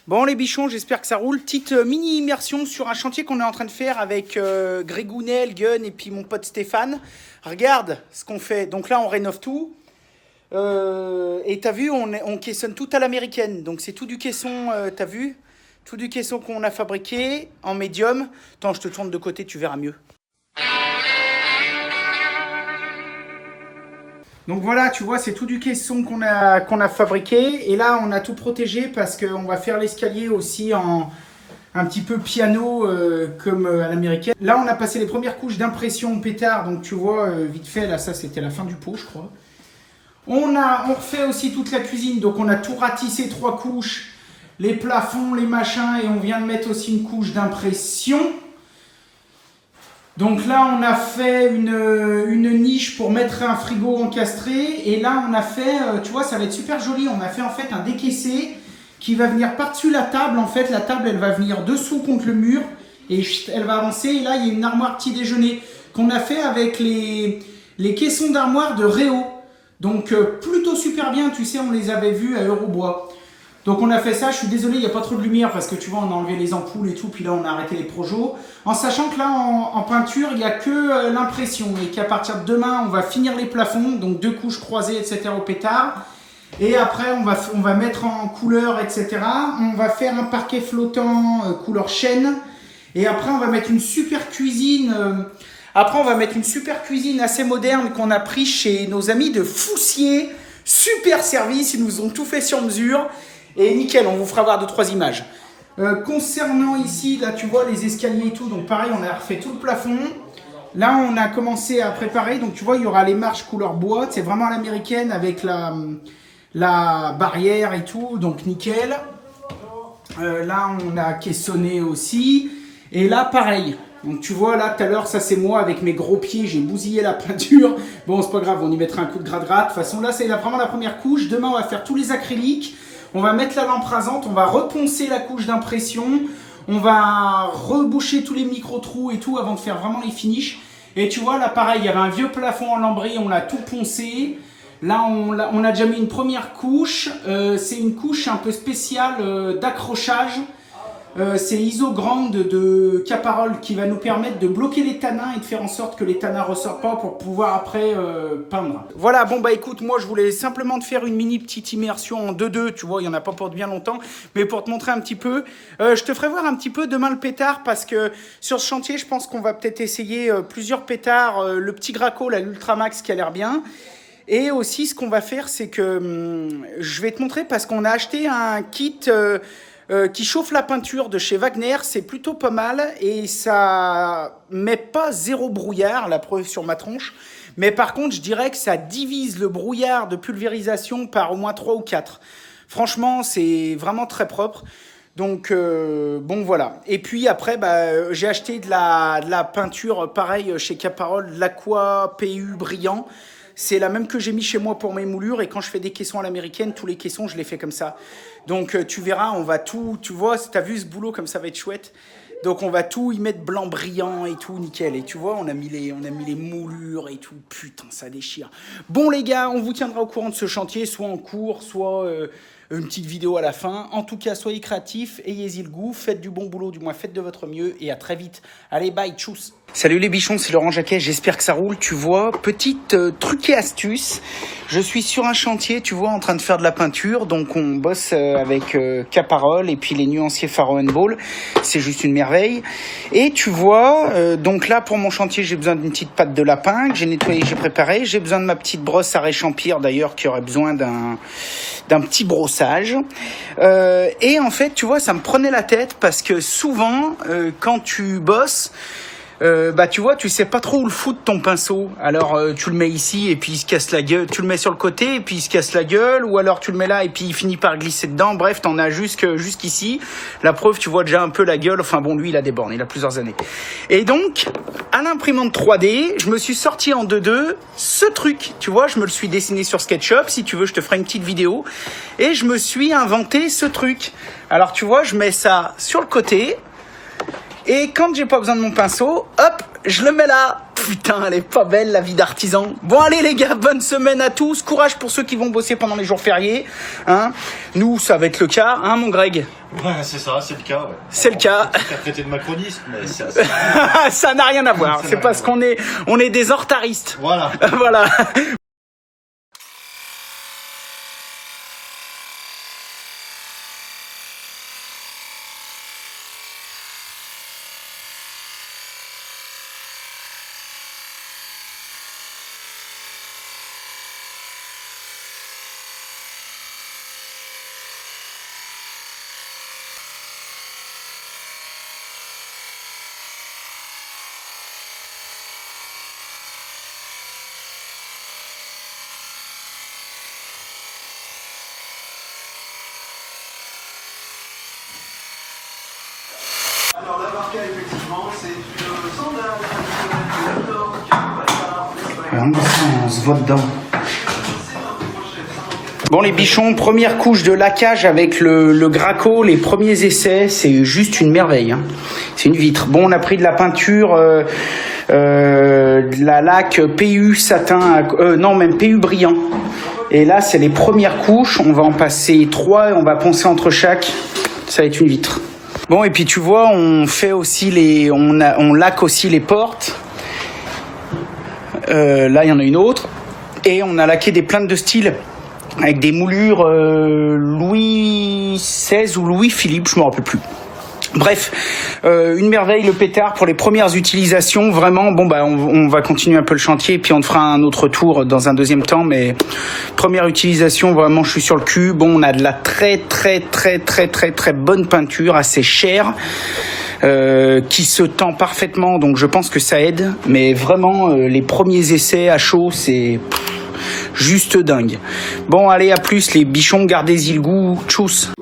Bon les bichons, j'espère que ça roule. Petite mini immersion sur un chantier qu'on est en train de faire avec Grégounet, Gun et puis mon pote Stéphane. Regarde ce qu'on fait. Donc là on rénove tout. Et t'as vu, on caissonne tout à l'américaine. Donc c'est tout du caisson, t'as vu? Tout du caisson qu'on a fabriqué en médium. Attends, je te tourne de côté, tu verras mieux. Donc voilà, tu vois, c'est tout du caisson qu'on a fabriqué. Et là, on a tout protégé parce qu'on va faire l'escalier aussi en un petit peu piano comme à l'américaine. Là, on a passé les premières couches d'impression pétard. Donc tu vois, vite fait, là, ça c'était la fin du pot, je crois. On refait aussi toute la cuisine. Donc on a tout ratissé 3 couches. Les plafonds, les machins. Et on vient de mettre aussi une couche d'impression. Donc là, on a fait une niche pour mettre un frigo encastré. Et là, on a fait, tu vois, ça va être super joli. On a fait en fait un décaissé qui va venir par-dessus la table. En fait, la table, elle va venir dessous contre le mur. Et elle va avancer. Et là, il y a une armoire petit déjeuner qu'on a fait avec les caissons d'armoire de Réo. Donc, plutôt super bien. Tu sais, on les avait vus à Eurobois. Donc on a fait ça, je suis désolé, il n'y a pas trop de lumière parce que tu vois, on a enlevé les ampoules et tout, puis là on a arrêté les projos. En sachant que là, en peinture, il n'y a que l'impression et qu'à partir de demain, on va finir les plafonds, donc 2 couches croisées, etc. au pétard. Et après, on va mettre en couleur, etc. On va faire un parquet flottant couleur chêne. Et après, on va mettre une super cuisine. Après, on va mettre une super cuisine assez moderne qu'on a pris chez nos amis de Foussier. Super service, ils nous ont tout fait sur mesure. Et nickel, on vous fera voir 2-3 images. Concernant ici, là tu vois les escaliers et tout, donc pareil, on a refait tout le plafond. Là, on a commencé à préparer, donc tu vois, il y aura les marches couleur bois. C'est vraiment à l'américaine avec la barrière et tout, donc nickel. Là, on a caissonné aussi. Et là, pareil. Donc tu vois, là, tout à l'heure, ça c'est moi avec mes gros pieds, j'ai bousillé la peinture. Bon, c'est pas grave, on y mettra un coup de gras-gras. De toute façon, là, c'est vraiment la première couche. Demain, on va faire tous les acryliques. On va mettre la lampe rasante, on va reponcer la couche d'impression, on va reboucher tous les micro-trous et tout avant de faire vraiment les finishes. Et tu vois, là pareil, il y avait un vieux plafond en lambris, on l'a tout poncé. Là, on a déjà mis une première couche. C'est une couche un peu spéciale d'accrochage. C'est Isogrande de Caparol qui va nous permettre de bloquer les tanins et de faire en sorte que les tanins ne ressortent pas pour pouvoir après peindre. Voilà, bon bah écoute, moi je voulais simplement te faire une mini petite immersion en 2-2, tu vois, il n'y en a pas pour bien longtemps, mais pour te montrer un petit peu. Je te ferai voir un petit peu demain le pétard parce que sur ce chantier, je pense qu'on va peut-être essayer plusieurs pétards, le petit Graco, là, l'Ultramax qui a l'air bien. Et aussi, ce qu'on va faire, c'est que je vais te montrer parce qu'on a acheté un kit... qui chauffe la peinture de chez Wagner, c'est plutôt pas mal et ça met pas 0 brouillard, la preuve sur ma tronche, mais par contre je dirais que ça divise le brouillard de pulvérisation par au moins 3 ou 4. Franchement, c'est vraiment très propre. Donc bon voilà. Et puis après j'ai acheté de la peinture pareil chez Caparol, l'Aqua PU brillant. C'est la même que j'ai mis chez moi pour mes moulures et quand je fais des caissons à l'américaine, tous les caissons, je les fais comme ça. Donc tu verras, on va tout, tu vois, t'as vu ce boulot comme ça va être chouette. Donc on va tout y mettre blanc brillant et tout, nickel. Et tu vois, on a mis les moulures et tout. Putain, ça déchire. Bon les gars, on vous tiendra au courant de ce chantier, soit en cours, soit une petite vidéo à la fin. En tout cas, soyez créatifs, ayez-y le goût, faites du bon boulot, du moins faites de votre mieux et à très vite. Allez, bye, tchuss. Salut les bichons, c'est Laurent Jacquet, j'espère que ça roule. Tu vois, petite truc et astuce. Je suis sur un chantier, tu vois, en train de faire de la peinture. Donc on bosse avec Caparol et puis les nuanciers Faro & Ball. C'est juste une merveille. Et tu vois, donc là pour mon chantier, j'ai besoin d'une petite pâte de lapin que j'ai nettoyée, j'ai préparée. J'ai besoin de ma petite brosse à réchampir d'ailleurs qui aurait besoin d'un petit brossage. Et en fait, tu vois, ça me prenait la tête parce que souvent, quand tu bosses, tu vois, tu sais pas trop où le foutre ton pinceau. Alors tu le mets ici et puis il se casse la gueule. Tu le mets sur le côté et puis il se casse la gueule. Ou alors tu le mets là et puis il finit par glisser dedans. Bref, t'en as jusqu'ici. La preuve, tu vois déjà un peu la gueule. Enfin bon, lui, il a des bornes, il a plusieurs années. Et donc, à l'imprimante 3D, je me suis sorti en 2-2 ce truc. Tu vois, je me le suis dessiné sur SketchUp. Si tu veux, je te ferai une petite vidéo. Et je me suis inventé ce truc. Alors tu vois, je mets ça sur le côté. Et quand j'ai pas besoin de mon pinceau, hop, je le mets là. putain, elle est pas belle la vie d'artisan. Bon allez les gars, bonne semaine à tous. Courage pour ceux qui vont bosser pendant les jours fériés. Hein, nous, ça va être le cas, hein mon Greg? Ouais, c'est ça, c'est le cas. Ouais. C'est le cas. Tu as traité de macronisme, mais ça ça n'a rien à voir. C'est parce qu'on est des hortaristes. Voilà. Voilà. Alors la marque effectivement c'est une standard On se voit dedans. Bon les bichons, première couche de laquage avec le Graco, les premiers essais, c'est juste une merveille. Hein. C'est une vitre. Bon, on a pris de la peinture, de la laque PU satin, non même PU brillant. Et là c'est les premières couches, on va en passer 3 et on va poncer entre chaque. Ça va être une vitre. Bon et puis tu vois, on fait aussi on laque aussi les portes. Là il y en a une autre et on a laqué des plaintes de style avec des moulures Louis XVI ou Louis-Philippe, je me rappelle plus. Bref, une merveille le pétard pour les premières utilisations. Vraiment, bon bah on va continuer un peu le chantier puis on te fera un autre tour dans un deuxième temps. Mais première utilisation, vraiment, je suis sur le cul. Bon, on a de la très bonne peinture, assez chère, qui se tend parfaitement. Donc je pense que ça aide. Mais vraiment, les premiers essais à chaud, c'est juste dingue. Bon, allez, à plus les bichons, gardez-y le goût. Tchuss.